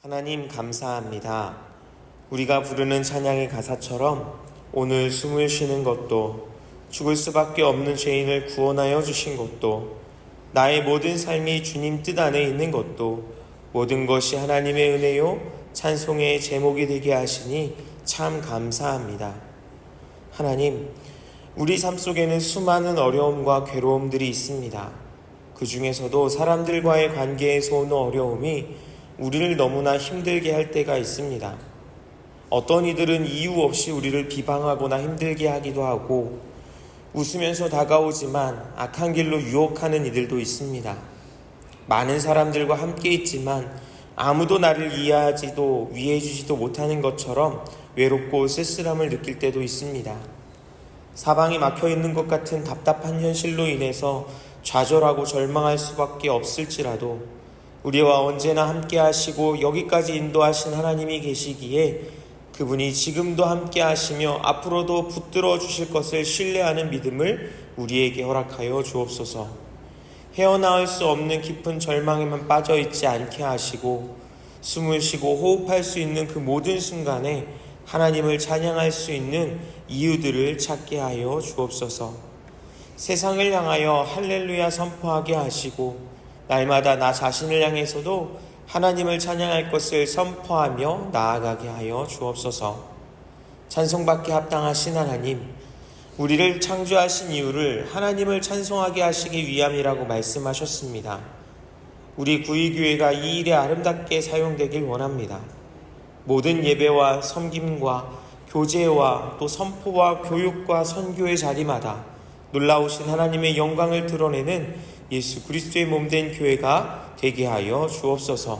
하나님 감사합니다. 우리가 부르는 찬양의 가사처럼 오늘 숨을 쉬는 것도, 죽을 수밖에 없는 죄인을 구원하여 주신 것도, 나의 모든 삶이 주님 뜻 안에 있는 것도 모든 것이 하나님의 은혜요 찬송의 제목이 되게 하시니 참 감사합니다. 하나님, 우리 삶 속에는 수많은 어려움과 괴로움들이 있습니다. 그 중에서도 사람들과의 관계에서 오는 어려움이 우리를 너무나 힘들게 할 때가 있습니다. 어떤 이들은 이유 없이 우리를 비방하거나 힘들게 하기도 하고, 웃으면서 다가오지만 악한 길로 유혹하는 이들도 있습니다. 많은 사람들과 함께 있지만 아무도 나를 이해하지도 위해주지도 못하는 것처럼 외롭고 쓸쓸함을 느낄 때도 있습니다. 사방이 막혀있는 것 같은 답답한 현실로 인해서 좌절하고 절망할 수밖에 없을지라도 우리와 언제나 함께 하시고 여기까지 인도하신 하나님이 계시기에 그분이 지금도 함께 하시며 앞으로도 붙들어 주실 것을 신뢰하는 믿음을 우리에게 허락하여 주옵소서. 헤어나올 수 없는 깊은 절망에만 빠져있지 않게 하시고 숨을 쉬고 호흡할 수 있는 그 모든 순간에 하나님을 찬양할 수 있는 이유들을 찾게 하여 주옵소서. 세상을 향하여 할렐루야 선포하게 하시고 날마다 나 자신을 향해서도 하나님을 찬양할 것을 선포하며 나아가게 하여 주옵소서. 찬송받기 합당하신 하나님, 우리를 창조하신 이유를 하나님을 찬송하게 하시기 위함이라고 말씀하셨습니다. 우리 구의교회가 이 일에 아름답게 사용되길 원합니다. 모든 예배와 섬김과 교제와 또 선포와 교육과 선교의 자리마다 놀라우신 하나님의 영광을 드러내는 예수 그리스도의 몸된 교회가 되게 하여 주옵소서.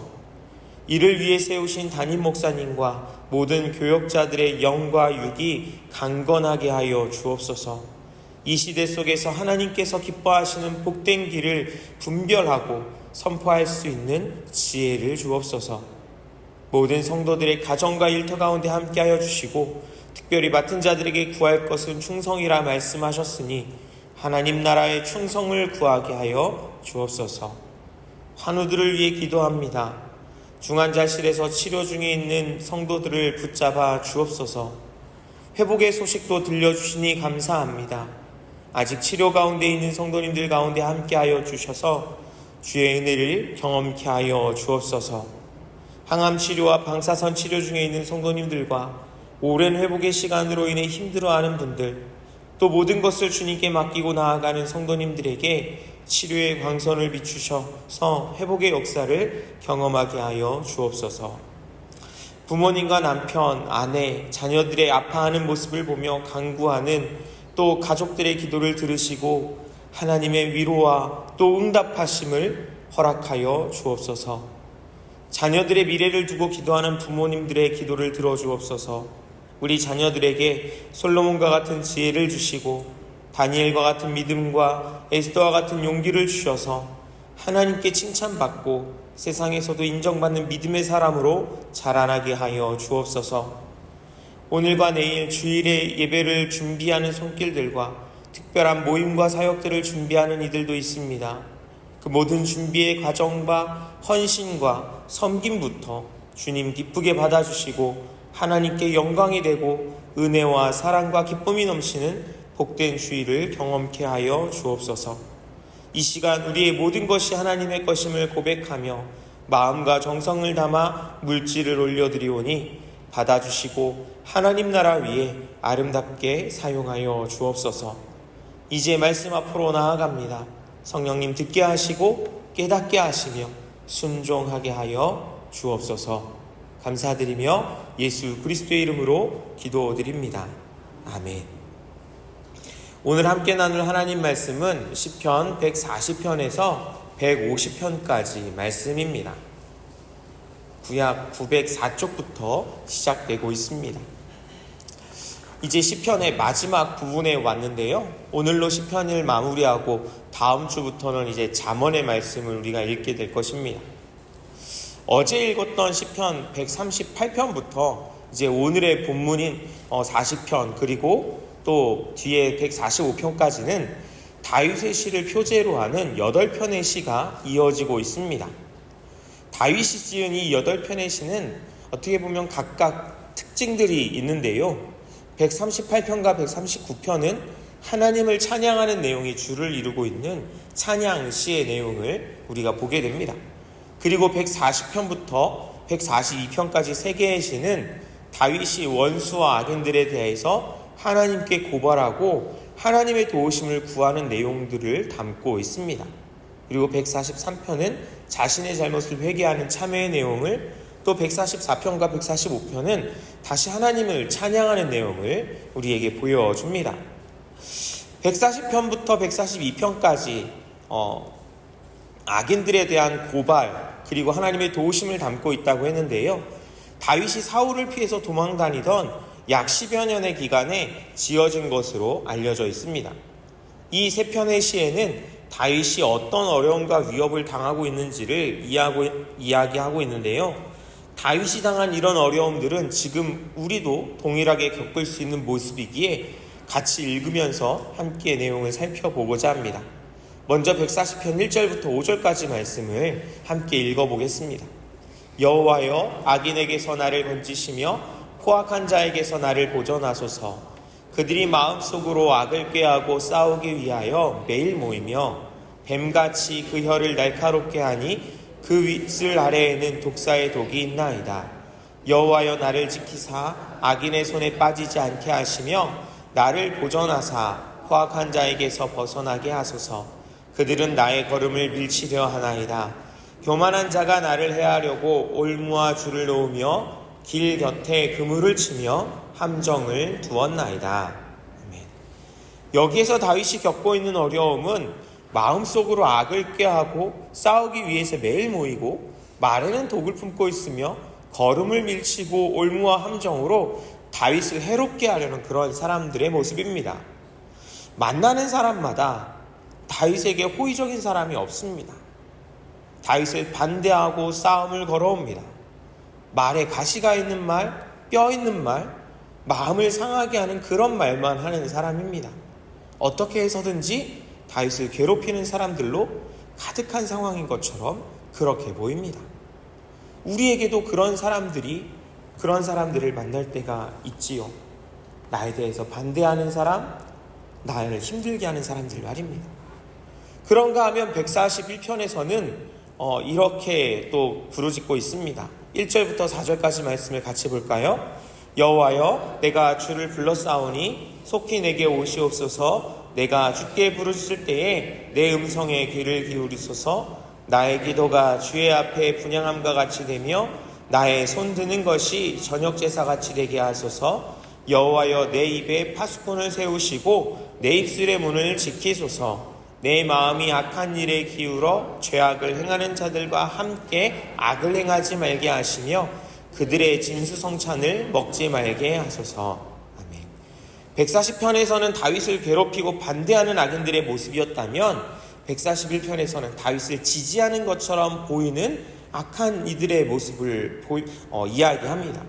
이를 위해 세우신 담임 목사님과 모든 교역자들의 영과 육이 강건하게 하여 주옵소서. 이 시대 속에서 하나님께서 기뻐하시는 복된 길을 분별하고 선포할 수 있는 지혜를 주옵소서. 모든 성도들의 가정과 일터 가운데 함께하여 주시고 특별히 맡은 자들에게 구할 것은 충성이라 말씀하셨으니 하나님 나라의 충성을 구하게 하여 주옵소서. 환우들을 위해 기도합니다. 중환자실에서 치료 중에 있는 성도들을 붙잡아 주옵소서. 회복의 소식도 들려주시니 감사합니다. 아직 치료 가운데 있는 성도님들 가운데 함께하여 주셔서 주의 은혜를 경험케 하여 주옵소서. 항암 치료와 방사선 치료 중에 있는 성도님들과 오랜 회복의 시간으로 인해 힘들어하는 분들, 또 모든 것을 주님께 맡기고 나아가는 성도님들에게 치료의 광선을 비추셔서 회복의 역사를 경험하게 하여 주옵소서. 부모님과 남편, 아내, 자녀들의 아파하는 모습을 보며 간구하는 또 가족들의 기도를 들으시고 하나님의 위로와 또 응답하심을 허락하여 주옵소서. 자녀들의 미래를 두고 기도하는 부모님들의 기도를 들어주옵소서. 우리 자녀들에게 솔로몬과 같은 지혜를 주시고 다니엘과 같은 믿음과 에스더와 같은 용기를 주셔서 하나님께 칭찬받고 세상에서도 인정받는 믿음의 사람으로 자라나게 하여 주옵소서. 오늘과 내일 주일에 예배를 준비하는 손길들과 특별한 모임과 사역들을 준비하는 이들도 있습니다. 그 모든 준비의 과정과 헌신과 섬김부터 주님 기쁘게 받아주시고 하나님께 영광이 되고 은혜와 사랑과 기쁨이 넘치는 복된 주일을 경험케 하여 주옵소서. 이 시간 우리의 모든 것이 하나님의 것임을 고백하며 마음과 정성을 담아 물질을 올려드리오니 받아주시고 하나님 나라 위에 아름답게 사용하여 주옵소서. 이제 말씀 앞으로 나아갑니다. 성령님 듣게 하시고 깨닫게 하시며 순종하게 하여 주옵소서. 감사드리며 예수 그리스도의 이름으로 기도드립니다. 아멘. 오늘 함께 나눌 하나님 말씀은 시편 140편에서 150편까지 말씀입니다. 구약 904쪽부터 시작되고 있습니다. 이제 시편의 마지막 부분에 왔는데요. 오늘로 시편을 마무리하고 다음 주부터는 이제 잠언의 말씀을 우리가 읽게 될 것입니다. 어제 읽었던 시편 138편부터 이제 오늘의 본문인 40편 그리고 또 뒤에 145편까지는 다윗의 시를 표제로 하는 8편의 시가 이어지고 있습니다. 다윗이 지은 이 8편의 시는 어떻게 보면 각각 특징들이 있는데요. 138편과 139편은 하나님을 찬양하는 내용이 주를 이루고 있는 찬양시의 내용을 우리가 보게 됩니다. 그리고 140편부터 142편까지 3개의 시는 다윗이 원수와 악인들에 대해서 하나님께 고발하고 하나님의 도우심을 구하는 내용들을 담고 있습니다. 그리고 143편은 자신의 잘못을 회개하는 참회의 내용을, 또 144편과 145편은 다시 하나님을 찬양하는 내용을 우리에게 보여줍니다. 140편부터 142편까지 악인들에 대한 고발 그리고 하나님의 도우심을 담고 있다고 했는데요. 다윗이 사울을 피해서 도망다니던 약 10여 년의 기간에 지어진 것으로 알려져 있습니다. 이 3편의 시에는 다윗이 어떤 어려움과 위협을 당하고 있는지를 이야기하고 있는데요. 다윗이 당한 이런 어려움들은 지금 우리도 동일하게 겪을 수 있는 모습이기에 같이 읽으면서 함께 내용을 살펴보고자 합니다. 먼저 140편 1절부터 5절까지 말씀을 함께 읽어보겠습니다. 여호와여, 악인에게서 나를 건지시며 포악한 자에게서 나를 보존하소서. 그들이 마음속으로 악을 꾀하고 싸우기 위하여 매일 모이며 뱀같이 그 혀를 날카롭게 하니 그 윗슬 아래에는 독사의 독이 있나이다. 여호와여, 나를 지키사 악인의 손에 빠지지 않게 하시며 나를 보존하사 포악한 자에게서 벗어나게 하소서. 그들은 나의 걸음을 밀치려 하나이다. 교만한 자가 나를 해하려고 올무와 줄을 놓으며 길 곁에 그물을 치며 함정을 두었나이다. 아멘. 여기에서 다윗이 겪고 있는 어려움은 마음속으로 악을 꾀하고 싸우기 위해서 매일 모이고 말에는 독을 품고 있으며 걸음을 밀치고 올무와 함정으로 다윗을 해롭게 하려는 그런 사람들의 모습입니다. 만나는 사람마다 다윗에게 호의적인 사람이 없습니다. 다윗을 반대하고 싸움을 걸어옵니다. 말에 가시가 있는 말, 뼈 있는 말, 마음을 상하게 하는 그런 말만 하는 사람입니다. 어떻게 해서든지 다윗을 괴롭히는 사람들로 가득한 상황인 것처럼 그렇게 보입니다. 우리에게도 그런 사람들을 만날 때가 있지요. 나에 대해서 반대하는 사람, 나를 힘들게 하는 사람들 말입니다. 그런가 하면 141편에서는 이렇게 또 부르짖고 있습니다. 1절부터 4절까지 말씀을 같이 볼까요? 여호와여, 내가 주를 불렀사오니 속히 내게 오시옵소서. 내가 주께 부르짖을 때에 내 음성에 귀를 기울이소서. 나의 기도가 주의 앞에 분향함과 같이 되며 나의 손 드는 것이 저녁 제사같이 되게 하소서. 여호와여, 내 입에 파수꾼을 세우시고 내 입술의 문을 지키소서. 내 마음이 악한 일에 기울어 죄악을 행하는 자들과 함께 악을 행하지 말게 하시며 그들의 진수성찬을 먹지 말게 하소서. 아멘. 140편에서는 다윗을 괴롭히고 반대하는 악인들의 모습이었다면 141편에서는 다윗을 지지하는 것처럼 보이는 악한 이들의 모습을 이야기합니다.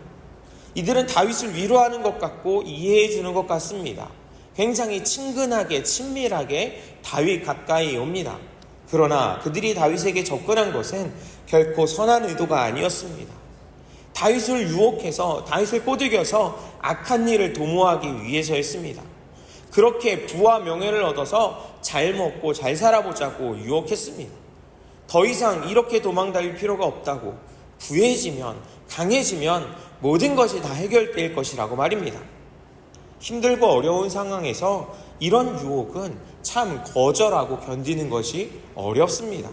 이들은 다윗을 위로하는 것 같고 이해해 주는 것 같습니다. 굉장히 친근하게 친밀하게 다윗 가까이 옵니다. 그러나 그들이 다윗에게 접근한 것은 결코 선한 의도가 아니었습니다. 다윗을 유혹해서 다윗을 꼬드겨서 악한 일을 도모하기 위해서였습니다. 그렇게 부와 명예를 얻어서 잘 먹고 잘 살아보자고 유혹했습니다. 더 이상 이렇게 도망다닐 필요가 없다고, 부해지면 강해지면 모든 것이 다 해결될 것이라고 말입니다. 힘들고 어려운 상황에서 이런 유혹은 참 거절하고 견디는 것이 어렵습니다.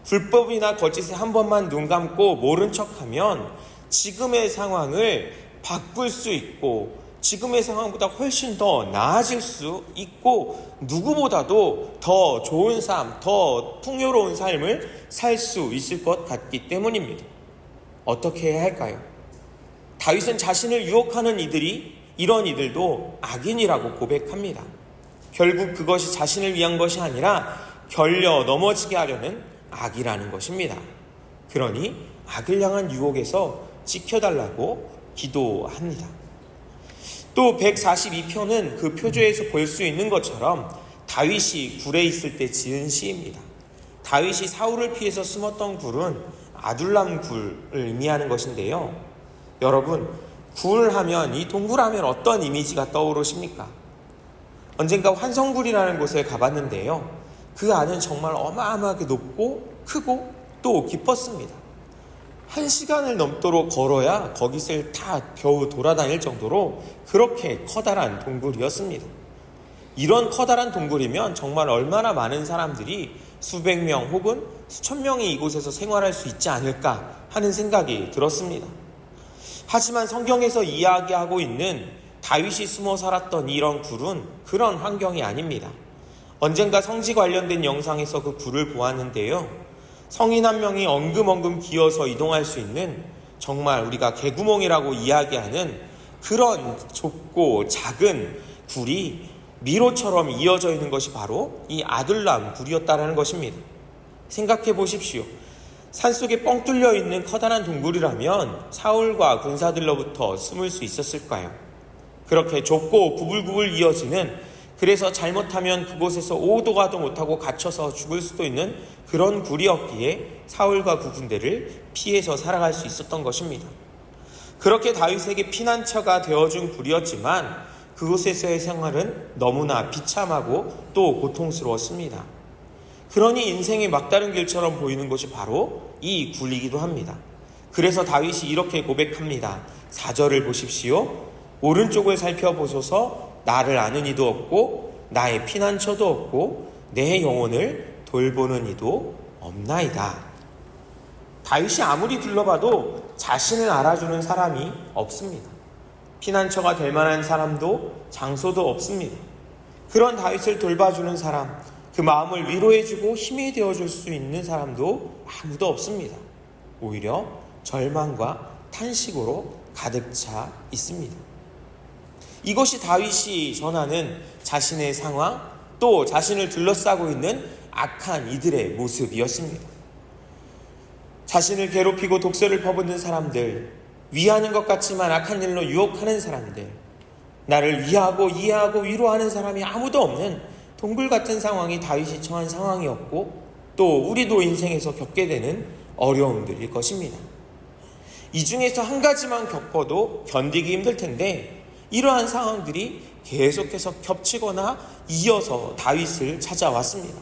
불법이나 거짓에 한 번만 눈 감고 모른 척하면 지금의 상황을 바꿀 수 있고 지금의 상황보다 훨씬 더 나아질 수 있고 누구보다도 더 좋은 삶, 더 풍요로운 삶을 살 수 있을 것 같기 때문입니다. 어떻게 해야 할까요? 다윗은 자신을 유혹하는 이런 이들도 악인이라고 고백합니다. 결국 그것이 자신을 위한 것이 아니라 결려 넘어지게 하려는 악이라는 것입니다. 그러니 악을 향한 유혹에서 지켜달라고 기도합니다. 또 142편은 그 표조에서 볼 수 있는 것처럼 다윗이 굴에 있을 때 지은 시입니다. 다윗이 사울을 피해서 숨었던 굴은 아둘람 굴을 의미하는 것인데요. 여러분, 굴하면, 이 동굴하면 어떤 이미지가 떠오르십니까? 언젠가 환성굴이라는 곳에 가봤는데요. 그 안은 정말 어마어마하게 높고 크고 또 깊었습니다. 1시간을 넘도록 걸어야 거기를 다 겨우 돌아다닐 정도로 그렇게 커다란 동굴이었습니다. 이런 커다란 동굴이면 정말 얼마나 많은 사람들이 수백 명 혹은 수천 명이 이곳에서 생활할 수 있지 않을까 하는 생각이 들었습니다. 하지만 성경에서 이야기하고 있는 다윗이 숨어 살았던 이런 굴은 그런 환경이 아닙니다. 언젠가 성지 관련된 영상에서 그 굴을 보았는데요. 성인 한 명이 엉금엉금 기어서 이동할 수 있는, 정말 우리가 개구멍이라고 이야기하는 그런 좁고 작은 굴이 미로처럼 이어져 있는 것이 바로 이 아둘람 굴이었다는 것입니다. 생각해 보십시오. 산속에 뻥 뚫려 있는 커다란 동굴이라면 사울과 군사들로부터 숨을 수 있었을까요? 그렇게 좁고 구불구불 이어지는, 그래서 잘못하면 그곳에서 오도 가도 못하고 갇혀서 죽을 수도 있는 그런 굴이었기에 사울과 그 군대를 피해서 살아갈 수 있었던 것입니다. 그렇게 다윗에게 피난처가 되어준 굴이었지만 그곳에서의 생활은 너무나 비참하고 또 고통스러웠습니다. 그러니 인생의 막다른 길처럼 보이는 것이 바로 이 굴이기도 합니다. 그래서 다윗이 이렇게 고백합니다. 4절을 보십시오. 오른쪽을 살펴보소서. 나를 아는 이도 없고 나의 피난처도 없고 내 영혼을 돌보는 이도 없나이다. 다윗이 아무리 둘러봐도 자신을 알아주는 사람이 없습니다. 피난처가 될 만한 사람도 장소도 없습니다. 그런 다윗을 돌봐주는 사람, 그 마음을 위로해주고 힘이 되어줄 수 있는 사람도 아무도 없습니다. 오히려 절망과 탄식으로 가득 차 있습니다. 이것이 다윗이 전하는 자신의 상황, 또 자신을 둘러싸고 있는 악한 이들의 모습이었습니다. 자신을 괴롭히고 독설을 퍼붓는 사람들, 위하는 것 같지만 악한 일로 유혹하는 사람들, 나를 위하고 이해하고 위로하는 사람이 아무도 없는 동굴 같은 상황이 다윗이 처한 상황이었고, 또 우리도 인생에서 겪게 되는 어려움들일 것입니다. 이 중에서 한 가지만 겪어도 견디기 힘들 텐데 이러한 상황들이 계속해서 겹치거나 이어서 다윗을 찾아왔습니다.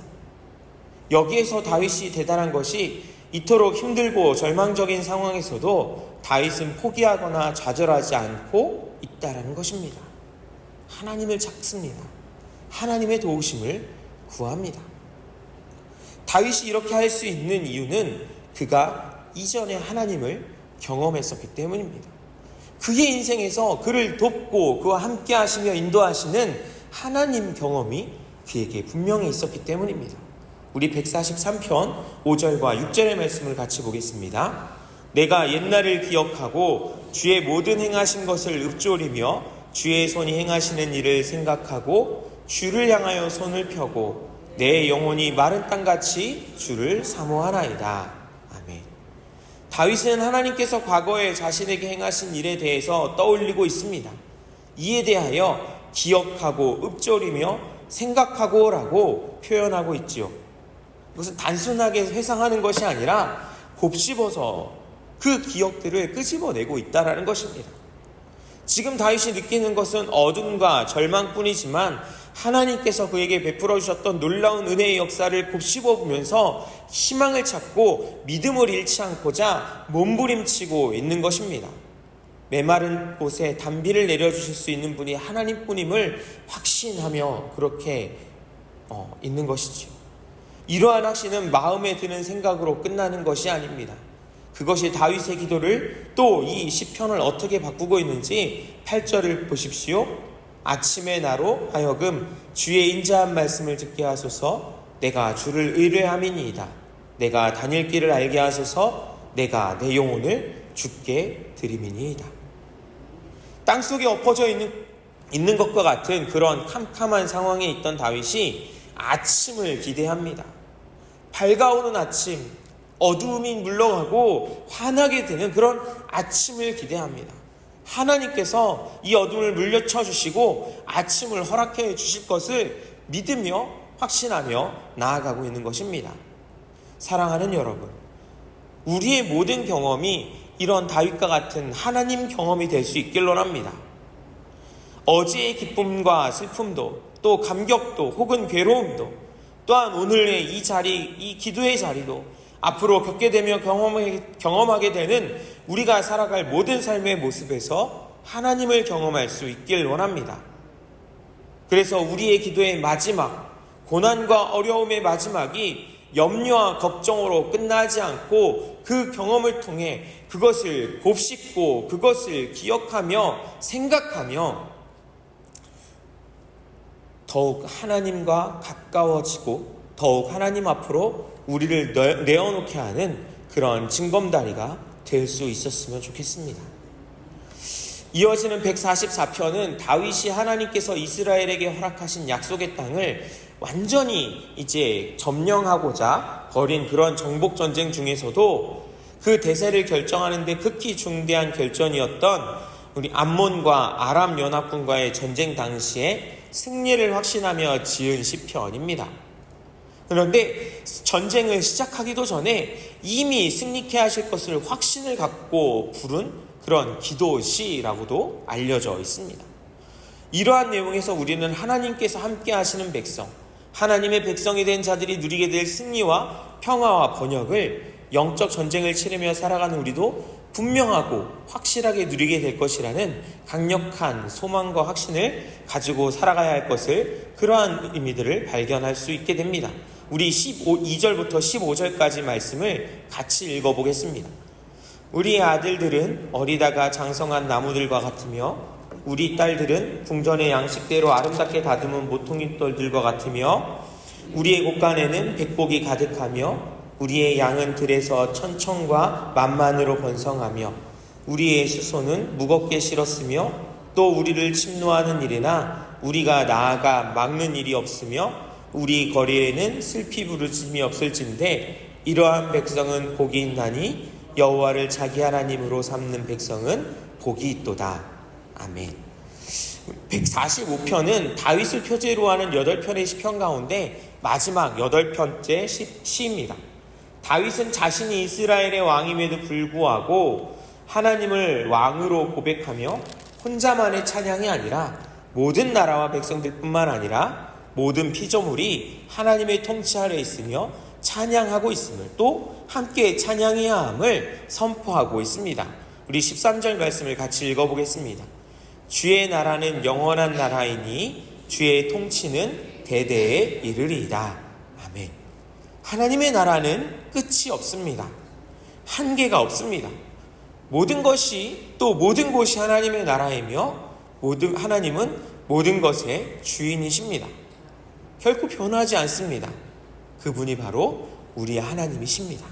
여기에서 다윗이 대단한 것이 이토록 힘들고 절망적인 상황에서도 다윗은 포기하거나 좌절하지 않고 있다는 것입니다. 하나님을 찾습니다. 하나님의 도우심을 구합니다. 다윗이 이렇게 할 수 있는 이유는 그가 이전에 하나님을 경험했었기 때문입니다. 그의 인생에서 그를 돕고 그와 함께 하시며 인도하시는 하나님 경험이 그에게 분명히 있었기 때문입니다. 우리 143편 5절과 6절의 말씀을 같이 보겠습니다. 내가 옛날을 기억하고 주의 모든 행하신 것을 읊조리며 주의 손이 행하시는 일을 생각하고 주를 향하여 손을 펴고 내 영혼이 마른 땅같이 주를 사모하나이다. 아멘. 다윗은 하나님께서 과거에 자신에게 행하신 일에 대해서 떠올리고 있습니다. 이에 대하여 기억하고 읊조리며 생각하고 라고 표현하고 있지요. 이것은 단순하게 회상하는 것이 아니라 곱씹어서 그 기억들을 끄집어내고 있다는 것입니다. 지금 다윗이 느끼는 것은 어둠과 절망뿐이지만 하나님께서 그에게 베풀어 주셨던 놀라운 은혜의 역사를 곱씹어 보면서 희망을 찾고 믿음을 잃지 않고자 몸부림치고 있는 것입니다. 메마른 곳에 단비를 내려주실 수 있는 분이 하나님뿐임을 확신하며 그렇게 있는 것이지요. 이러한 확신은 마음에 드는 생각으로 끝나는 것이 아닙니다. 그것이 다윗의 기도를 또 이 시편을 어떻게 바꾸고 있는지 8절을 보십시오. 아침에 나로 하여금 주의 인자한 말씀을 듣게 하소서. 내가 주를 의뢰함이니이다. 내가 다닐 길을 알게 하소서. 내가 내 영혼을 주께 드림이니이다. 땅속에 엎어져 있는 것과 같은 그런 캄캄한 상황에 있던 다윗이 아침을 기대합니다. 밝아오는 아침, 어두움이 물러가고 환하게 되는 그런 아침을 기대합니다. 하나님께서 이 어둠을 물려쳐 주시고 아침을 허락해 주실 것을 믿으며 확신하며 나아가고 있는 것입니다. 사랑하는 여러분, 우리의 모든 경험이 이런 다윗과 같은 하나님 경험이 될 수 있길 원합니다. 어제의 기쁨과 슬픔도, 또 감격도, 혹은 괴로움도, 또한 오늘의 이 자리, 이 기도의 자리도, 앞으로 겪게 되며 경험하게 되는 우리가 살아갈 모든 삶의 모습에서 하나님을 경험할 수 있길 원합니다. 그래서 우리의 기도의 마지막, 고난과 어려움의 마지막이 염려와 걱정으로 끝나지 않고 그 경험을 통해 그것을 곱씹고 그것을 기억하며 생각하며 더욱 하나님과 가까워지고 더욱 하나님 앞으로 우리를 내어놓게 하는 그런 징검다리가 될 수 있었으면 좋겠습니다. 이어지는 144편은 다윗이 하나님께서 이스라엘에게 허락하신 약속의 땅을 완전히 이제 점령하고자 벌인 그런 정복 전쟁 중에서도 그 대세를 결정하는데 극히 중대한 결전이었던 우리 암몬과 아람 연합군과의 전쟁 당시에 승리를 확신하며 지은 시편입니다. 그런데 전쟁을 시작하기도 전에 이미 승리케 하실 것을 확신을 갖고 부른 그런 기도시라고도 알려져 있습니다. 이러한 내용에서 우리는 하나님께서 함께 하시는 백성, 하나님의 백성이 된 자들이 누리게 될 승리와 평화와 번역을 영적 전쟁을 치르며 살아가는 우리도 분명하고 확실하게 누리게 될 것이라는 강력한 소망과 확신을 가지고 살아가야 할 것을, 그러한 의미들을 발견할 수 있게 됩니다. 우리 2절부터 15절까지 말씀을 같이 읽어보겠습니다. 우리 아들들은 어리다가 장성한 나무들과 같으며 우리 딸들은 궁전의 양식대로 아름답게 다듬은 모퉁이돌들과 같으며 우리의 곳간에는 백복이 가득하며 우리의 양은 들에서 천청과 만만으로 번성하며 우리의 수소는 무겁게 실었으며 또 우리를 침노하는 일이나 우리가 나아가 막는 일이 없으며 우리 거리에는 슬피 부르짐이 없을진데 이러한 백성은 복이 있나니 여호와를 자기 하나님으로 삼는 백성은 복이 있도다. 아멘. 145편은 다윗을 표제로 하는 8편의 시편 가운데 마지막 8편째 시입니다. 다윗은 자신이 이스라엘의 왕임에도 불구하고 하나님을 왕으로 고백하며 혼자만의 찬양이 아니라 모든 나라와 백성들뿐만 아니라 모든 피조물이 하나님의 통치 아래 있으며 찬양하고 있음을, 또 함께 찬양해야 함을 선포하고 있습니다. 우리 13절 말씀을 같이 읽어보겠습니다. 주의 나라는 영원한 나라이니 주의 통치는 대대에 이르리이다. 아멘. 하나님의 나라는 끝이 없습니다. 한계가 없습니다. 모든 것이, 또 모든 곳이 하나님의 나라이며 하나님은 모든 것의 주인이십니다. 결코 변하지 않습니다. 그분이 바로 우리의 하나님이십니다.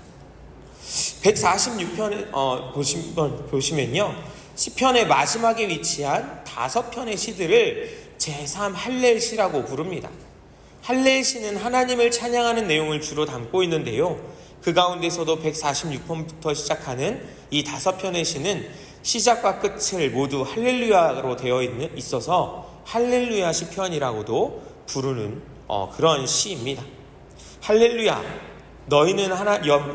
146편 보시면요, 시편의 마지막에 위치한 5편의 시들을 제3 할렐시라고 부릅니다. 할렐시는 하나님을 찬양하는 내용을 주로 담고 있는데요, 그 가운데서도 146편부터 시작하는 이 5편의 시는 시작과 끝을 모두 할렐루야로 되어 있어서 할렐루야 시편이라고도 부르는 그런 시입니다. 할렐루야, 너희는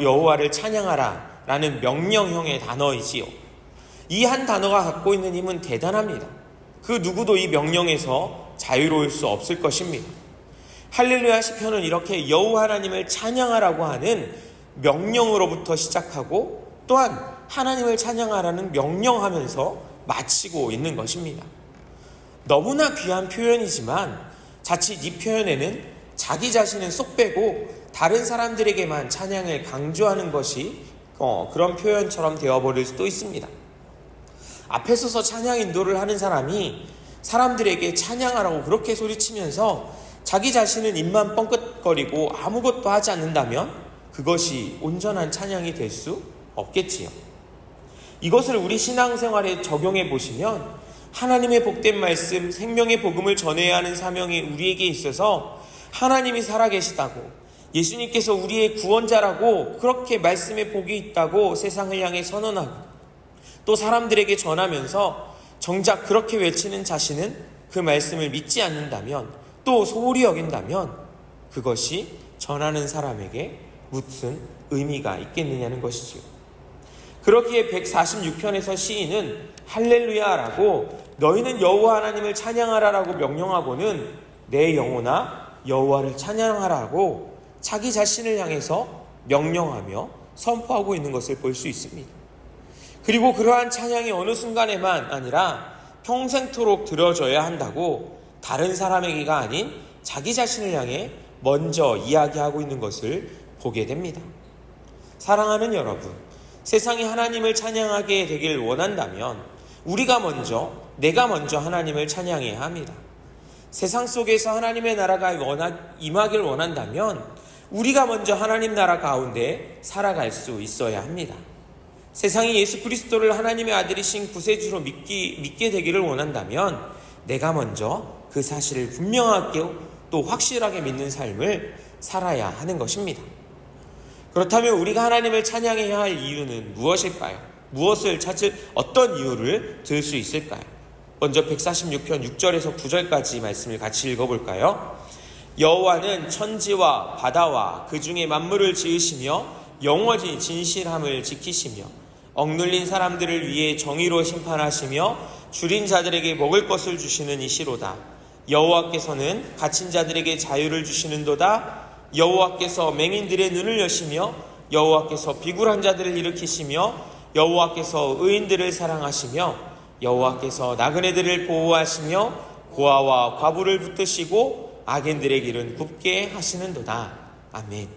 여호와를 찬양하라 라는 명령형의 단어이지요. 이 한 단어가 갖고 있는 힘은 대단합니다. 그 누구도 이 명령에서 자유로울 수 없을 것입니다. 할렐루야 시편은 이렇게 여호와 하나님을 찬양하라고 하는 명령으로부터 시작하고 또한 하나님을 찬양하라는 명령하면서 마치고 있는 것입니다. 너무나 귀한 표현이지만 자칫 이 표현에는 자기 자신은 쏙 빼고 다른 사람들에게만 찬양을 강조하는 것이 그런 표현처럼 되어버릴 수도 있습니다. 앞에 서서 찬양 인도를 하는 사람이 사람들에게 찬양하라고 그렇게 소리치면서 자기 자신은 입만 뻥끗거리고 아무것도 하지 않는다면 그것이 온전한 찬양이 될 수 없겠지요. 이것을 우리 신앙생활에 적용해 보시면 하나님의 복된 말씀, 생명의 복음을 전해야 하는 사명이 우리에게 있어서 하나님이 살아계시다고, 예수님께서 우리의 구원자라고 그렇게 말씀에 복이 있다고 세상을 향해 선언하고 또 사람들에게 전하면서 정작 그렇게 외치는 자신은 그 말씀을 믿지 않는다면, 또 소홀히 여긴다면 그것이 전하는 사람에게 무슨 의미가 있겠느냐는 것이지요. 그렇기에 146편에서 시인은 할렐루야라고 너희는 여호와 하나님을 찬양하라라고 명령하고는 내 영혼아 여호와를 찬양하라고 자기 자신을 향해서 명령하며 선포하고 있는 것을 볼 수 있습니다. 그리고 그러한 찬양이 어느 순간에만 아니라 평생토록 들어져야 한다고 다른 사람에게가 아닌 자기 자신을 향해 먼저 이야기하고 있는 것을 보게 됩니다. 사랑하는 여러분, 세상이 하나님을 찬양하게 되길 원한다면 내가 먼저 하나님을 찬양해야 합니다. 세상 속에서 하나님의 나라가 임하길 원한다면 우리가 먼저 하나님 나라 가운데 살아갈 수 있어야 합니다. 세상이 예수 그리스도를 하나님의 아들이신 구세주로 믿게 되기를 원한다면 내가 먼저 그 사실을 분명하게 또 확실하게 믿는 삶을 살아야 하는 것입니다. 그렇다면 우리가 하나님을 찬양해야 할 이유는 무엇일까요? 어떤 이유를 들 수 있을까요? 먼저 146편 6절에서 9절까지 말씀을 같이 읽어볼까요? 여호와는 천지와 바다와 그 중에 만물을 지으시며 영원히 진실함을 지키시며 억눌린 사람들을 위해 정의로 심판하시며 줄인 자들에게 먹을 것을 주시는 이시로다. 여호와께서는 갇힌 자들에게 자유를 주시는도다. 여호와께서 맹인들의 눈을 여시며 여호와께서 비굴한 자들을 일으키시며 여호와께서 의인들을 사랑하시며 여호와께서 나그네들을 보호하시며 고아와 과부를 붙드시고 악인들의 길은 굽게 하시는도다. 아멘.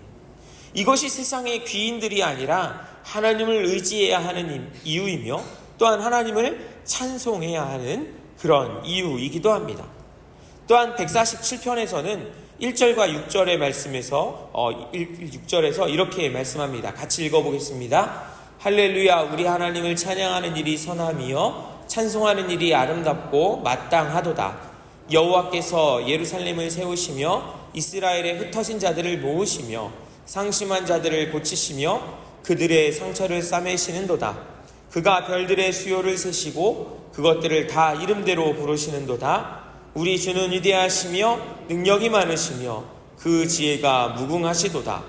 이것이 세상의 귀인들이 아니라 하나님을 의지해야 하는 이유이며 또한 하나님을 찬송해야 하는 그런 이유이기도 합니다. 또한 147편에서는 1절과 6절의 말씀에서 6절에서 이렇게 말씀합니다. 같이 읽어보겠습니다. 할렐루야, 우리 하나님을 찬양하는 일이 선함이요 찬송하는 일이 아름답고 마땅하도다. 여호와께서 예루살렘을 세우시며 이스라엘의 흩어진 자들을 모으시며 상심한 자들을 고치시며 그들의 상처를 싸매시는도다. 그가 별들의 수요를 세시고 그것들을 다 이름대로 부르시는도다. 우리 주는 위대하시며 능력이 많으시며 그 지혜가 무궁하시도다.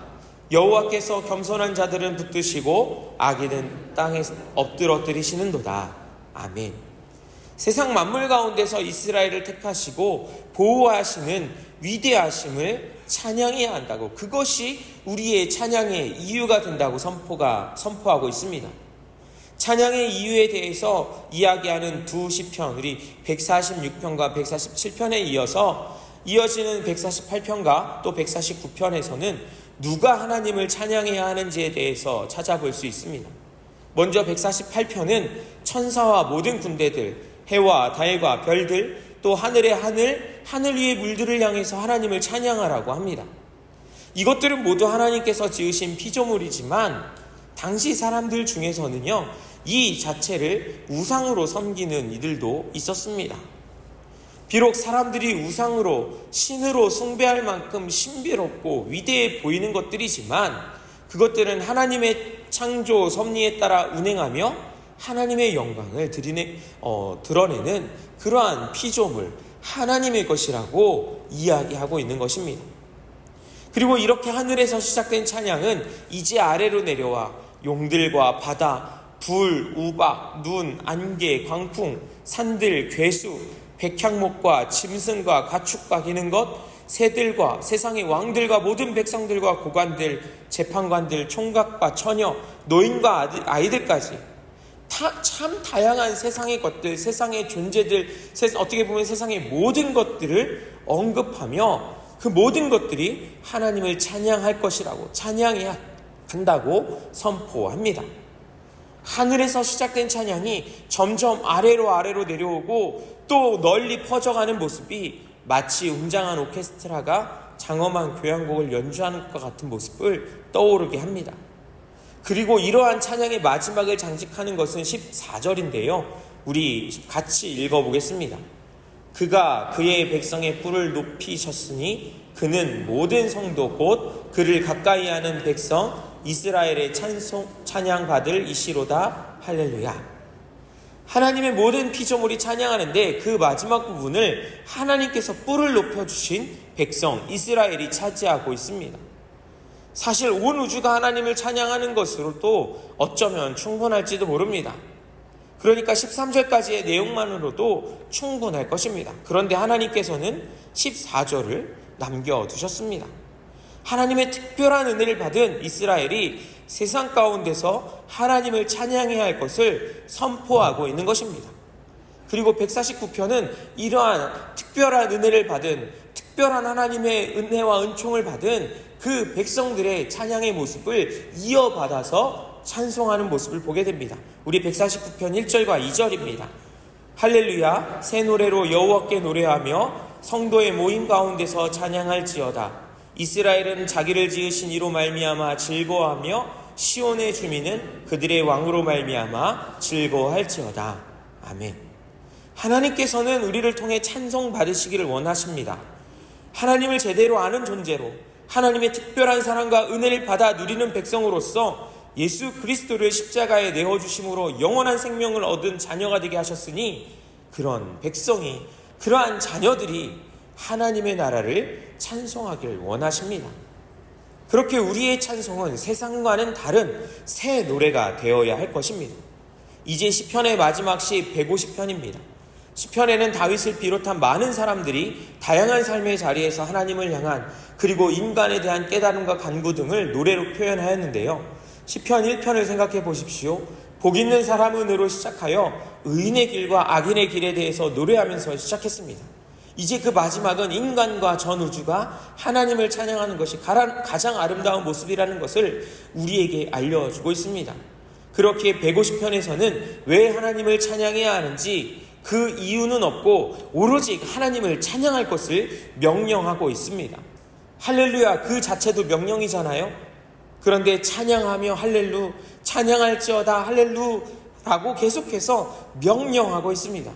여호와께서 겸손한 자들은 붙드시고 악인은 땅에 엎드러뜨리시는도다. 아멘. 세상 만물 가운데서 이스라엘을 택하시고 보호하시는 위대하심을 찬양해야 한다고, 그것이 우리의 찬양의 이유가 된다고 선포하고 있습니다. 찬양의 이유에 대해서 이야기하는 두 시편, 우리 146편과 147편에 이어지는 148편과 또 149편에서는 누가 하나님을 찬양해야 하는지에 대해서 찾아볼 수 있습니다. 먼저 148편은 천사와 모든 군대들, 해와 달과 별들, 또 하늘의 하늘 위의 물들을 향해서 하나님을 찬양하라고 합니다. 이것들은 모두 하나님께서 지으신 피조물이지만 당시 사람들 중에서는요, 이 자체를 우상으로 섬기는 이들도 있었습니다. 비록 사람들이 우상으로, 신으로 숭배할 만큼 신비롭고 위대해 보이는 것들이지만 그것들은 하나님의 창조 섭리에 따라 운행하며 하나님의 영광을 드러내는 그러한 피조물, 하나님의 것이라고 이야기하고 있는 것입니다. 그리고 이렇게 하늘에서 시작된 찬양은 이제 아래로 내려와 용들과 바다, 불, 우박, 눈, 안개, 광풍, 산들, 괴수, 백향목과 짐승과 가축과 기는 것, 새들과 세상의 왕들과 모든 백성들과 고관들, 재판관들, 총각과 처녀, 노인과 아이들까지 참 다양한 세상의 것들, 세상의 존재들, 어떻게 보면 세상의 모든 것들을 언급하며 그 모든 것들이 하나님을 찬양할 것이라고, 찬양해야 한다고 선포합니다. 하늘에서 시작된 찬양이 점점 아래로 내려오고 또 널리 퍼져가는 모습이 마치 웅장한 오케스트라가 장엄한 교향곡을 연주하는 것과 같은 모습을 떠오르게 합니다. 그리고 이러한 찬양의 마지막을 장식하는 것은 14절인데요. 우리 같이 읽어보겠습니다. 그가 그의 백성의 뿔을 높이셨으니 그는 모든 성도 곧 그를 가까이 하는 백성 이스라엘의 찬양 받을 이시로다. 할렐루야. 하나님의 모든 피조물이 찬양하는데 그 마지막 부분을 하나님께서 뿔을 높여주신 백성 이스라엘이 차지하고 있습니다. 사실 온 우주가 하나님을 찬양하는 것으로도 어쩌면 충분할지도 모릅니다. 그러니까 13절까지의 내용만으로도 충분할 것입니다. 그런데 하나님께서는 14절을 남겨두셨습니다. 하나님의 특별한 은혜를 받은 이스라엘이 세상 가운데서 하나님을 찬양해야 할 것을 선포하고 있는 것입니다. 그리고 149편은 이러한 특별한 은혜를 받은, 특별한 하나님의 은혜와 은총을 받은 그 백성들의 찬양의 모습을 이어받아서 찬송하는 모습을 보게 됩니다. 우리 149편 1절과 2절입니다. 할렐루야, 새 노래로 여호와께 노래하며 성도의 모임 가운데서 찬양할지어다. 이스라엘은 자기를 지으신 이로 말미암아 즐거워하며 시온의 주민은 그들의 왕으로 말미암아 즐거워할지어다. 아멘. 하나님께서는 우리를 통해 찬송 받으시기를 원하십니다. 하나님을 제대로 아는 존재로 하나님의 특별한 사랑과 은혜를 받아 누리는 백성으로서 예수 그리스도를 십자가에 내어주심으로 영원한 생명을 얻은 자녀가 되게 하셨으니 그런 백성이, 그러한 자녀들이 하나님의 나라를 찬송하길 원하십니다. 그렇게 우리의 찬송은 세상과는 다른 새 노래가 되어야 할 것입니다. 이제 시편의 마지막 시 150편입니다. 시편에는 다윗을 비롯한 많은 사람들이 다양한 삶의 자리에서 하나님을 향한, 그리고 인간에 대한 깨달음과 간구 등을 노래로 표현하였는데요. 시편 1편을 생각해 보십시오. 복 있는 사람은으로 시작하여 의인의 길과 악인의 길에 대해서 노래하면서 시작했습니다. 이제 그 마지막은 인간과 전 우주가 하나님을 찬양하는 것이 가장 아름다운 모습이라는 것을 우리에게 알려주고 있습니다. 그렇게 150편에서는 왜 하나님을 찬양해야 하는지 그 이유는 없고 오로지 하나님을 찬양할 것을 명령하고 있습니다. 할렐루야 그 자체도 명령이잖아요. 그런데 찬양하며 할렐루, 찬양할지어다 할렐루라고 계속해서 명령하고 있습니다.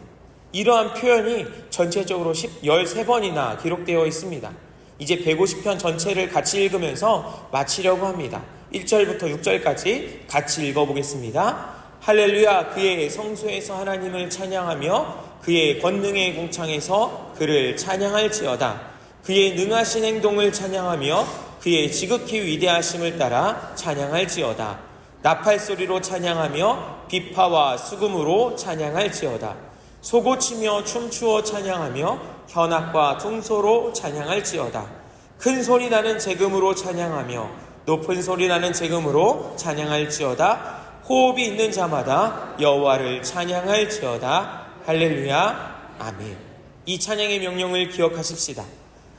이러한 표현이 전체적으로 13번이나 기록되어 있습니다. 이제 150편 전체를 같이 읽으면서 마치려고 합니다. 1절부터 6절까지 같이 읽어보겠습니다. 할렐루야 그의 성소에서 하나님을 찬양하며 그의 권능의 궁창에서 그를 찬양할지어다. 그의 능하신 행동을 찬양하며 그의 지극히 위대하심을 따라 찬양할지어다. 나팔소리로 찬양하며 비파와 수금으로 찬양할지어다. 소고치며 춤추어 찬양하며 현악과 퉁소로 찬양할지어다. 큰 소리 나는 제금으로 찬양하며 높은 소리 나는 제금으로 찬양할지어다. 호흡이 있는 자마다 여호와를 찬양할지어다. 할렐루야 아멘. 이 찬양의 명령을 기억하십시다.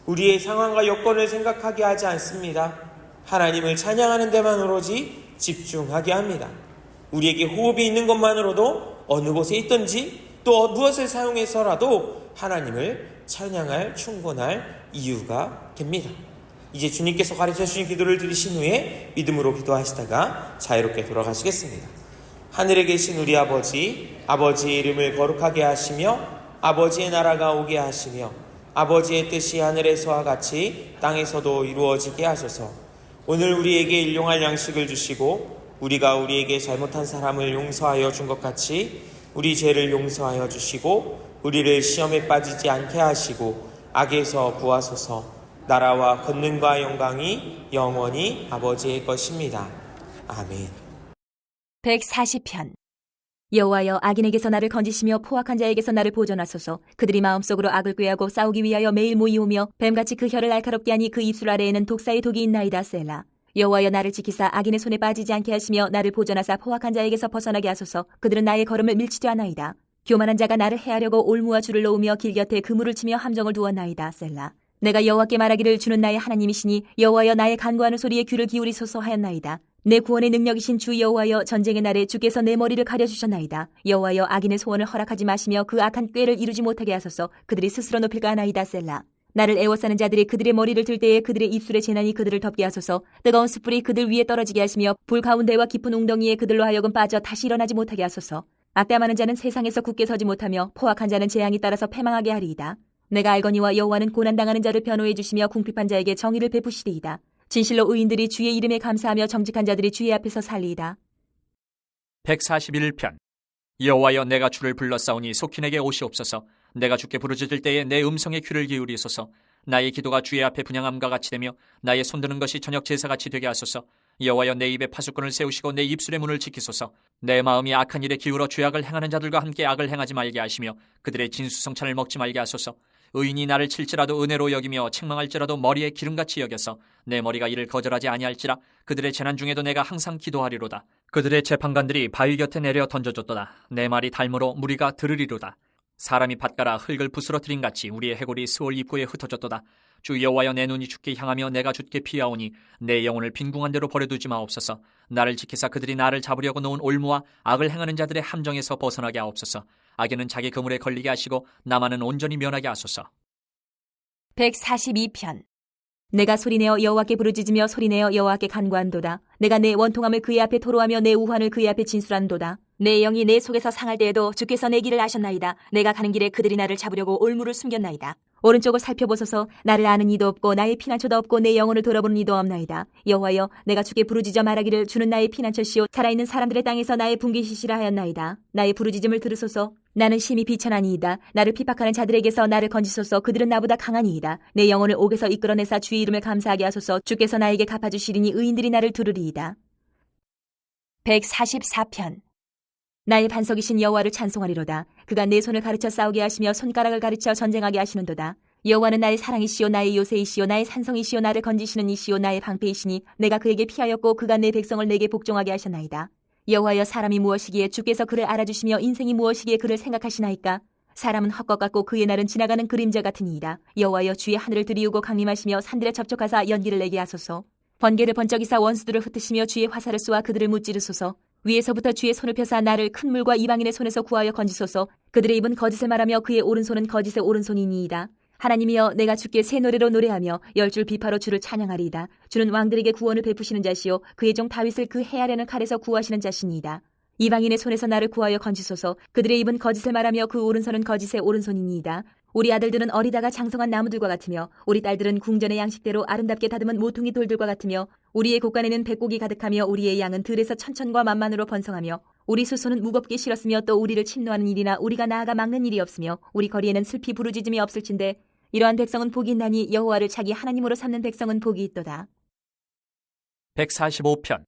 우리의 상황과 여건을 생각하게 하지 않습니다. 하나님을 찬양하는 데만 오로지 집중하게 합니다. 우리에게 호흡이 있는 것만으로도 어느 곳에 있든지 또 무엇을 사용해서라도 하나님을 찬양할 충분할 이유가 됩니다. 이제 주님께서 가르쳐 주신 기도를 드리신 후에 믿음으로 기도하시다가 자유롭게 돌아가시겠습니다. 하늘에 계신 우리 아버지, 아버지의 이름을 거룩하게 하시며 아버지의 나라가 오게 하시며 아버지의 뜻이 하늘에서와 같이 땅에서도 이루어지게 하소서. 오늘 우리에게 일용할 양식을 주시고 우리가 우리에게 잘못한 사람을 용서하여 준 것 같이 우리 죄를 용서하여 주시고 우리를 시험에 빠지지 않게 하시고 악에서 구하소서. 나라와 권능과 영광이 영원히 아버지의 것입니다. 아멘. 140편. 여호와여 악인에게서 나를 건지시며 포악한 자에게서 나를 보존하소서. 그들이 마음속으로 악을 꾀하고 싸우기 위하여 매일 모이오며 뱀같이 그 혀를 날카롭게 하니 그 입술 아래에는 독사의 독이 있나이다. 셀라. 여호와여 나를 지키사 악인의 손에 빠지지 않게 하시며 나를 보존하사 포악한 자에게서 벗어나게 하소서. 그들은 나의 걸음을 밀치려 하나이다. 교만한 자가 나를 해하려고 올무와 줄을 놓으며 길 곁에 그물을 치며 함정을 두었나이다. 셀라. 내가 여호와께 말하기를 주는 나의 하나님이시니 여호와여 나의 간구하는 소리에 귀를 기울이소서 하였나이다. 내 구원의 능력이신 주 여호와여 전쟁의 날에 주께서 내 머리를 가려주셨나이다. 여호와여 악인의 소원을 허락하지 마시며 그 악한 꾀를 이루지 못하게 하소서. 그들이 스스로 높일까 하나이다. 셀라. 나를 애워싸는 자들이 그들의 머리를 들 때에 그들의 입술의 재난이 그들을 덮게 하소서. 뜨거운 숯불이 그들 위에 떨어지게 하시며 불 가운데와 깊은 웅덩이에 그들로 하여금 빠져 다시 일어나지 못하게 하소서. 악담하는 자는 세상에서 굳게 서지 못하며 포악한 자는 재앙이 따라서 패망하게 하리이다. 내가 알거니와 여호와는 고난당하는 자를 변호해 주시며 궁핍한 자에게 정의를 베푸시리이다. 진실로 의인들이 주의 이름에 감사하며 정직한 자들이 주의 앞에서 살리이다. 141편. 여호와여 내가 주를 불렀사오니 속히 내게 오시옵소서. 내가 주께 부르짖을 때에 내 음성에 귀를 기울이소서. 나의 기도가 주의 앞에 분향함과 같이 되며 나의 손드는 것이 저녁 제사같이 되게 하소서. 여호와여, 내 입에 파수꾼을 세우시고 내 입술의 문을 지키소서. 내 마음이 악한 일에 기울어 죄악을 행하는 자들과 함께 악을 행하지 말게 하시며 그들의 진수성찬을 먹지 말게 하소서. 의인이 나를 칠지라도 은혜로 여기며 책망할지라도 머리에 기름같이 여겨서 내 머리가 이를 거절하지 아니할지라. 그들의 재난 중에도 내가 항상 기도하리로다. 그들의 재판관들이 바위 곁에 내려 던져줬도다. 내 말이 닮으로 무리가 들으리로다. 사람이 밭가라 흙을 부스러뜨린 같이 우리의 해골이 스올 입구에 흩어졌도다. 주 여호와여, 내 눈이 주께 향하며 내가 주께 피하오니 내 영혼을 빈궁한 대로 버려두지 마옵소서. 나를 지키사 그들이 나를 잡으려고 놓은 올무와 악을 행하는 자들의 함정에서 벗어나게 하옵소서. 악인은 자기 그물에 걸리게 하시고 나만은 온전히 면하게 하소서. 142편. 내가 소리내어 여호와께 부르짖으며 소리내어 여호와께 간구한도다. 내가 내 원통함을 그의 앞에 토로하며 내 우환을 그의 앞에 진술한도다. 내 영이 내 속에서 상할 때에도 주께서 내 길을 아셨나이다. 내가 가는 길에 그들이 나를 잡으려고 올무를 숨겼나이다. 오른쪽을 살펴보소서. 나를 아는 이도 없고 나의 피난처도 없고 내 영혼을 돌아보는 이도 없나이다. 여호와여, 내가 주께 부르짖어 말하기를 주는 나의 피난처시오 살아있는 사람들의 땅에서 나의 분깃이시라 하였나이다. 나의 부르짖음을 들으소서. 나는 심히 비천하니이다. 나를 핍박하는 자들에게서 나를 건지소서. 그들은 나보다 강하니이다. 내 영혼을 옥에서 이끌어내사 주의 이름을 감사하게 하소서. 주께서 나에게 갚아주시리니 의인들이 나를 두르리이다. 144편. 나의 반석이신 여호와를 찬송하리로다. 그가 내 손을 가르쳐 싸우게 하시며 손가락을 가르쳐 전쟁하게 하시는도다. 여호와는 나의 사랑이시오 나의 요새이시오 나의 산성이시오 나를 건지시는 이시오 나의 방패이시니 내가 그에게 피하였고 그가 내 백성을 내게 복종하게 하셨나이다. 여호와여, 사람이 무엇이기에 주께서 그를 알아주시며 인생이 무엇이기에 그를 생각하시나이까? 사람은 헛것 같고 그의 날은 지나가는 그림자 같으니이다. 여호와여, 주의 하늘을 들이우고 강림하시며 산들에 접촉하사 연기를 내게 하소서. 번개를 번쩍이사 원수들을 흩으시며 주의 화살을 쏘아 그들을 무찌르소서. 위에서부터 주의 손을 펴사 나를 큰 물과 이방인의 손에서 구하여 건지소서. 그들의 입은 거짓을 말하며 그의 오른손은 거짓의 오른손이니이다. 하나님이여, 내가 주께 새 노래로 노래하며 열줄 비파로 주를 찬양하리이다. 주는 왕들에게 구원을 베푸시는 자시요 그의 종 다윗을 그 해 아래는 칼에서 구하시는 자시니이다. 이방인의 손에서 나를 구하여 건지소서. 그들의 입은 거짓을 말하며 그 오른손은 거짓의 오른손이니이다. 우리 아들들은 어리다가 장성한 나무들과 같으며 우리 딸들은 궁전의 양식대로 아름답게 다듬은 모퉁이 돌들과 같으며 우리의 곳간에는 백곡이 가득하며 우리의 양은 들에서 천천과 만만으로 번성하며 우리 수소는 무겁게 실었으며 또 우리를 침노하는 일이나 우리가 나아가 막는 일이 없으며 우리 거리에는 슬피 부르짖음이 없을진대 이러한 백성은 복이 있나니 여호와를 자기 하나님으로 삼는 백성은 복이 있도다. 145편.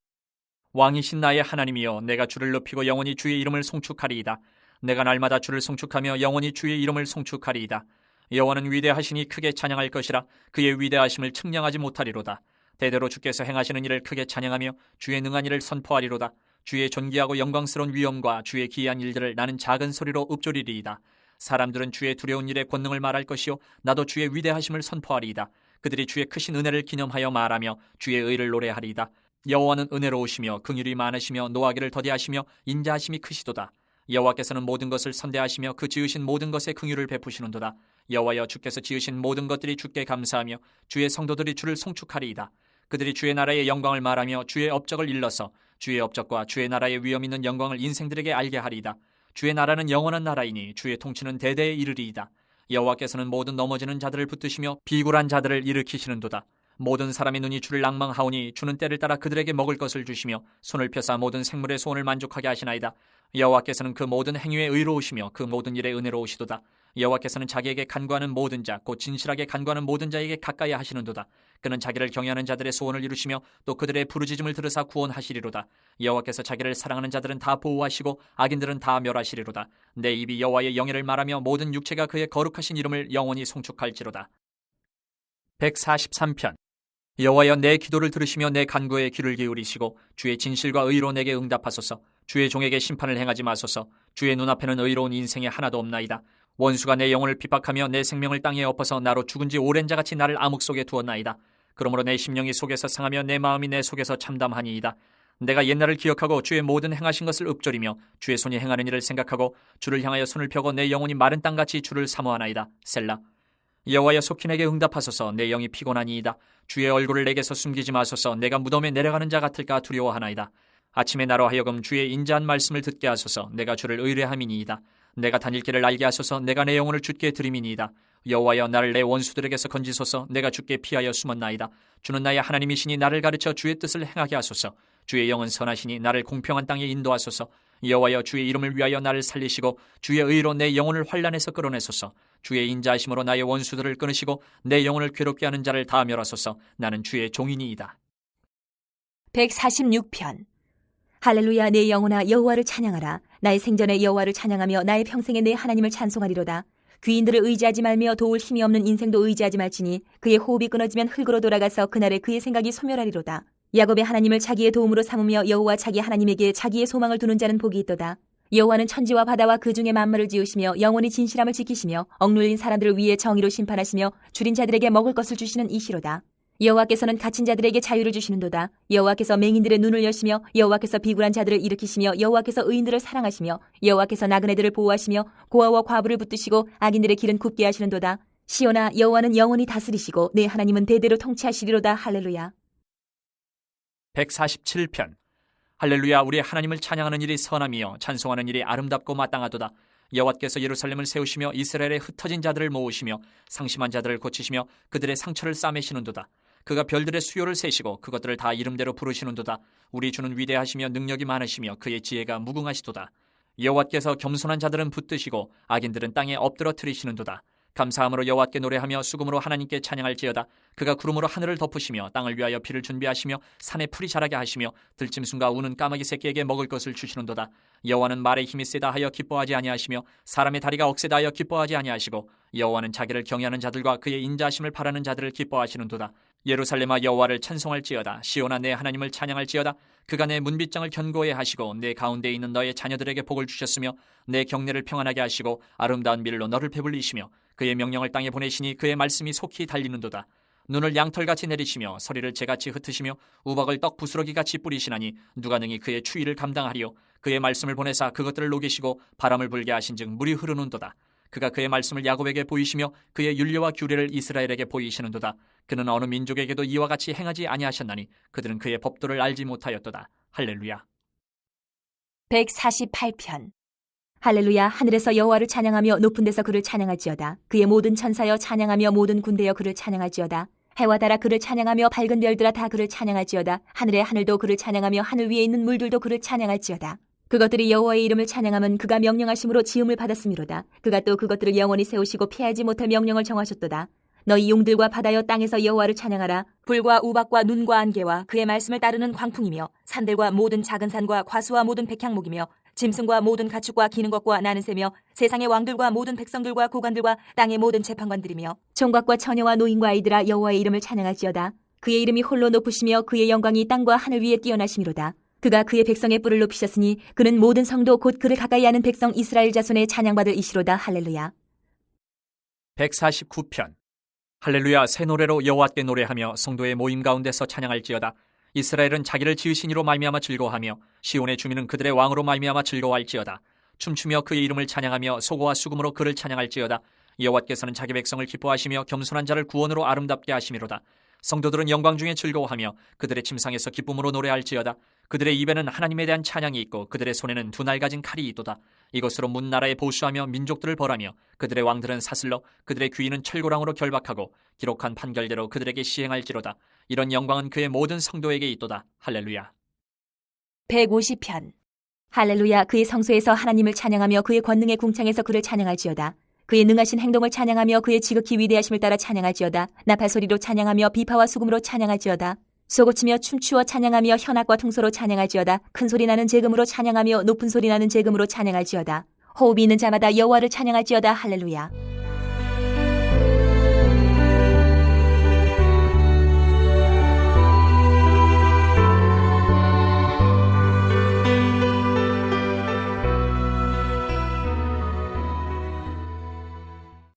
왕이신 나의 하나님이여, 내가 주를 높이고 영원히 주의 이름을 송축하리이다. 내가 날마다 주를 송축하며 영원히 주의 이름을 송축하리이다. 여호와는 위대하시니 크게 찬양할 것이라. 그의 위대하심을 측량하지 못하리로다. 대대로 주께서 행하시는 일을 크게 찬양하며 주의 능한 일을 선포하리로다. 주의 존귀하고 영광스러운 위엄과 주의 기이한 일들을 나는 작은 소리로 읊조리리이다. 사람들은 주의 두려운 일의 권능을 말할 것이요 나도 주의 위대하심을 선포하리이다. 그들이 주의 크신 은혜를 기념하여 말하며 주의 의를 노래하리이다. 여호와는 은혜로우시며 긍휼이 많으시며 노하기를 더디하시며 인자하심이 크시도다. 여호와께서는 모든 것을 선대하시며 그 지으신 모든 것에 긍휼을 베푸시는도다. 여호와여, 주께서 지으신 모든 것들이 주께 감사하며 주의 성도들이 주를 송축하리이다. 그들이 주의 나라의 영광을 말하며 주의 업적을 일러서 주의 업적과 주의 나라의 위엄 있는 영광을 인생들에게 알게 하리이다. 주의 나라는 영원한 나라이니 주의 통치는 대대에 이르리이다. 여호와께서는 모든 넘어지는 자들을 붙드시며 비굴한 자들을 일으키시는도다. 모든 사람의 눈이 주를 낭망하오니 주는 때를 따라 그들에게 먹을 것을 주시며 손을 펴사 모든 생물의 소원을 만족하게 하시나이다. 여호와께서는 그 모든 행위에 의로우시며 그 모든 일에 은혜로우시도다. 여호와께서는 자기에게 간구하는 모든 자, 곧 진실하게 간구하는 모든 자에게 가까이 하시는도다. 그는 자기를 경외하는 자들의 소원을 이루시며 또 그들의 부르짖음을 들으사 구원하시리로다. 여호와께서 자기를 사랑하는 자들은 다 보호하시고 악인들은 다 멸하시리로다. 내 입이 여호와의 영예를 말하며 모든 육체가 그의 거룩하신 이름을 영원히 송축할지로다. 143편. 여호와여, 내 기도를 들으시며 내 간구에 귀를 기울이시고 주의 진실과 의로 내게 응답하소서. 주의 종에게 심판을 행하지 마소서. 주의 눈앞에는 의로운 인생이 하나도 없나이다. 원수가 내 영혼을 핍박하며 내 생명을 땅에 엎어서 나로 죽은 지 오랜 자같이 나를 암흑 속에 두었나이다. 그러므로 내 심령이 속에서 상하며 내 마음이 내 속에서 참담하니이다. 내가 옛날을 기억하고 주의 모든 행하신 것을 읊조리며 주의 손이 행하는 일을 생각하고 주를 향하여 손을 펴고 내 영혼이 마른 땅같이 주를 사모하나이다. 셀라. 여호와여, 속히 내게 응답하소서. 내 영이 피곤하니이다. 주의 얼굴을 내게서 숨기지 마소서. 내가 무덤에 내려가는 자 같을까 두려워하나이다. 아침에 나로 하여금 주의 인자한 말씀을 듣게 하소서. 내가 주를 의뢰함이니이다. 내가 다닐 길을 알게 하소서. 내가 내 영혼을 주께 드림이니이다. 여호와여, 나를 내 원수들에게서 건지소서. 내가 주께 피하여 숨었나이다. 주는 나의 하나님이시니 나를 가르쳐 주의 뜻을 행하게 하소서. 주의 영은 선하시니 나를 공평한 땅에 인도하소서. 여호와여, 주의 이름을 위하여 나를 살리시고 주의 의로 내 영혼을 환난에서 끌어내소서. 주의 인자하심으로 나의 원수들을 끊으시고 내 영혼을 괴롭게 하는 자를 다 멸하소서. 나는 주의 종이니이다. 146편. 할렐루야. 내 영혼아 여호와를 찬양하라. 나의 생전에 여호와를 찬양하며 나의 평생에 내 하나님을 찬송하리로다. 귀인들을 의지하지 말며 도울 힘이 없는 인생도 의지하지 말지니 그의 호흡이 끊어지면 흙으로 돌아가서 그날에 그의 생각이 소멸하리로다. 야곱의 하나님을 자기의 도움으로 삼으며 여호와 자기 하나님에게 자기의 소망을 두는 자는 복이 있도다. 여호와는 천지와 바다와 그 중에 만물을 지으시며 영원히 진실함을 지키시며 억눌린 사람들을 위해 정의로 심판하시며 줄인 자들에게 먹을 것을 주시는 이시로다. 여호와께서는 갇힌 자들에게 자유를 주시는도다. 여호와께서 맹인들의 눈을 여시며 여호와께서 비굴한 자들을 일으키시며 여호와께서 의인들을 사랑하시며 여호와께서 나그네들을 보호하시며 고아와 과부를 붙드시고 악인들의 길은 굽게 하시는도다. 시온아, 여호와는 영원히 다스리시고 내 하나님은 대대로 통치하시리로다. 할렐루야. 147편. 할렐루야. 우리 하나님을 찬양하는 일이 선함이요 찬송하는 일이 아름답고 마땅하도다. 여호와께서 예루살렘을 세우시며 이스라엘의 흩어진 자들을 모으시며 상심한 자들을 고치시며 그들의 상처를 싸매시는도다. 그가 별들의 수요를 세시고 그것들을 다 이름대로 부르시는도다. 우리 주는 위대하시며 능력이 많으시며 그의 지혜가 무궁하시도다. 여호와께서 겸손한 자들은 붙드시고 악인들은 땅에 엎드러뜨리시는도다. 감사함으로 여호와께 노래하며 수금으로 하나님께 찬양할지어다. 그가 구름으로 하늘을 덮으시며 땅을 위하여 비를 준비하시며 산에 풀이 자라게 하시며 들짐승과 우는 까마귀 새끼에게 먹을 것을 주시는도다. 여호와는 말의 힘이 세다 하여 기뻐하지 아니하시며 사람의 다리가 억세다 하여 기뻐하지 아니하시고 여호와는 자기를 경외하는 자들과 그의 인자하심을 바라는 자들을 기뻐하시는도다. 예루살렘아, 여호와를 찬송할지어다. 시온아, 내 하나님을 찬양할지어다. 그가 내 문빗장을 견고히 하시고 내 가운데 있는 너의 자녀들에게 복을 주셨으며 내 경내를 평안하게 하시고 아름다운 밀로 너를 배불리시며 그의 명령을 땅에 보내시니 그의 말씀이 속히 달리는도다. 눈을 양털같이 내리시며 서리를 재같이 흩으시며 우박을 떡 부스러기같이 뿌리시나니 누가 능히 그의 추위를 감당하리요. 그의 말씀을 보내사 그것들을 녹이시고 바람을 불게 하신즉 물이 흐르는도다. 그가 그의 말씀을 야곱에게 보이시며 그의 율례와 규례를 이스라엘에게 보이시는도다. 그는 어느 민족에게도 이와 같이 행하지 아니하셨나니 그들은 그의 법도를 알지 못하였도다. 할렐루야. 148편. 할렐루야. 하늘에서 여호와를 찬양하며 높은 데서 그를 찬양할지어다. 그의 모든 천사여 찬양하며 모든 군대여 그를 찬양할지어다. 해와 달아 그를 찬양하며 밝은 별들아 다 그를 찬양할지어다. 하늘의 하늘도 그를 찬양하며 하늘 위에 있는 물들도 그를 찬양할지어다. 그것들이 여호와의 이름을 찬양함은 그가 명령하심으로 지음을 받았음이로다. 그가 또 그것들을 영원히 세우시고 피하지 못할 명령을 정하셨도다. 너희 용들과 바다여 땅에서 여호와를 찬양하라. 불과 우박과 눈과 안개와 그의 말씀을 따르는 광풍이며 산들과 모든 작은 산과 과수와 모든 백향목이며 짐승과 모든 가축과 기는 것과 나는 새며 세상의 왕들과 모든 백성들과 고관들과 땅의 모든 재판관들이며 총각과 처녀와 노인과 아이들아 여호와의 이름을 찬양할지어다. 그의 이름이 홀로 높으시며 그의 영광이 땅과 하늘 위에 뛰어나심이로다. 그가 그의 백성의 뿔을 높이셨으니 그는 모든 성도 곧 그를 가까이 하는 백성 이스라엘 자손의 찬양받을 이시로다. 할렐루야. 149편. 할렐루야. 새 노래로 여호와께 노래하며 성도의 모임 가운데서 찬양할지어다. 이스라엘은 자기를 지으신 이로 말미암아 즐거워하며 시온의 주민은 그들의 왕으로 말미암아 즐거워할지어다. 춤추며 그의 이름을 찬양하며 소고와 수금으로 그를 찬양할지어다. 여호와께서는 자기 백성을 기뻐하시며 겸손한 자를 구원으로 아름답게 하심이로다. 성도들은 영광 중에 즐거워하며 그들의 침상에서 기쁨으로 노래할지어다. 그들의 입에는 하나님에 대한 찬양이 있고 그들의 손에는 두 날 가진 칼이 있도다. 이것으로 문 나라에 보수하며 민족들을 벌하며 그들의 왕들은 사슬러 그들의 귀인은 철고랑으로 결박하고 기록한 판결대로 그들에게 시행할지로다. 이런 영광은 그의 모든 성도에게 있도다. 할렐루야. 150편. 할렐루야. 그의 성소에서 하나님을 찬양하며 그의 권능의 궁창에서 그를 찬양할지어다. 그의 능하신 행동을 찬양하며 그의 지극히 위대하심을 따라 찬양할지어다. 나팔소리로 찬양하며 비파와 수금으로 찬양할지어다. 소고치며 춤추어 찬양하며 현악과 통소로 찬양할지어다. 큰 소리 나는 재금으로 찬양하며 높은 소리 나는 재금으로 찬양할지어다. 호흡이 있는 자마다 여호와를 찬양할지어다. 할렐루야.